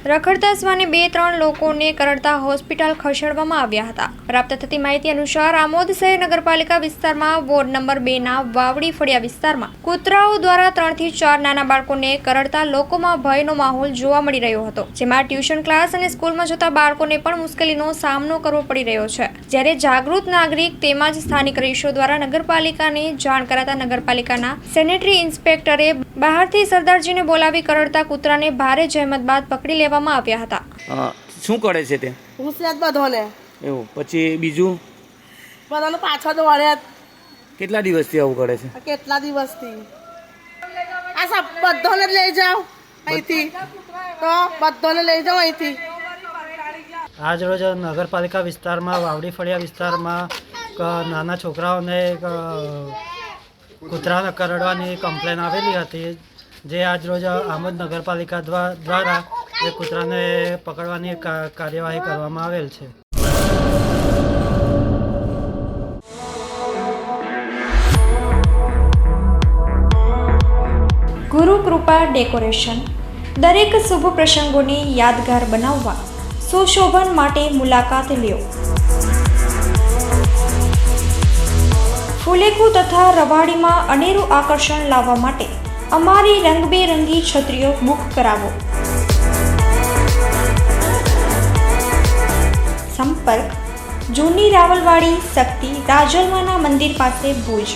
રખડતા શ્વાને 2-3 લોકોને કરડતા હોસ્પિટલ ખસેડવામાં આવ્યા હતા। પ્રાપ્ત થતી માહિતી અનુસાર આમોદ શહેર નગરપાલિકા વિસ્તારમાં વોર્ડ નંબર 2ના વાવડી ફળિયા વિસ્તારમાં કૂતરાઓ દ્વારા 3 થી 4 નાના બાળકોને કરડતા લોકોમાં ભયનો માહોલ જોવા મળી રહ્યો હતો, જેમાં ટ્યુશન ક્લાસ અને સ્કૂલમાં જતા બાળકોને પણ મુશ્કેલીનો સામનો કરવો પડી રહ્યો છે। જ્યારે જાગૃત નાગરિક તેમજ સ્થાનિક રહીશો દ્વારા નગરપાલિકાને જાણ કરાતા નગરપાલિકાના સેનેટરી ઇન્સ્પેક્ટરે બહારથી સરદારજીને બોલાવી કરડતા કૂતરાને ભારે જહેમત બાદ પકડી લેવા આવ્યા હતા। શું કરે છે તે? ઘૂસ્યા બધાને એવું પછી બીજું બધાને પાછળ દોડ્યા। કેટલા દિવસથી આવું કરે છે? કેટલા દિવસથી આ સબ બધાને લઈ જાઓ અહીંથી, તો બધાને લઈ જાઓ અહીંથી। આજ રોજ નગરપાલિકા વિસ્તારમાં વાવડી ફળિયા વિસ્તારમાં નાના છોકરાઓને કૂતરાને કરડવાની કમ્પ્લેન આવેલી હતી, જે આજ રોજ આમોદ નગરપાલિકા દ્વારા એ કૂતરાને પકડવાની કાર્યવાહી કરવામાં આવેલ છે। ગુરુ કૃપા ડેકોરેશન દરેક શુભ પ્રસંગોને યાદગાર બનાવવા સુશોભન માટે મુલાકાત લ્યો। ફુલેકુ તથા રવાડીમાં અનેરું આકર્ષણ લાવવા માટે અમારી રંગબેરંગી છત્રીઓ બુક કરાવો। સંપર્ક જૂની રાવલવાડી શક્તિ રાજલમાના મંદિર પાસે ભુજ।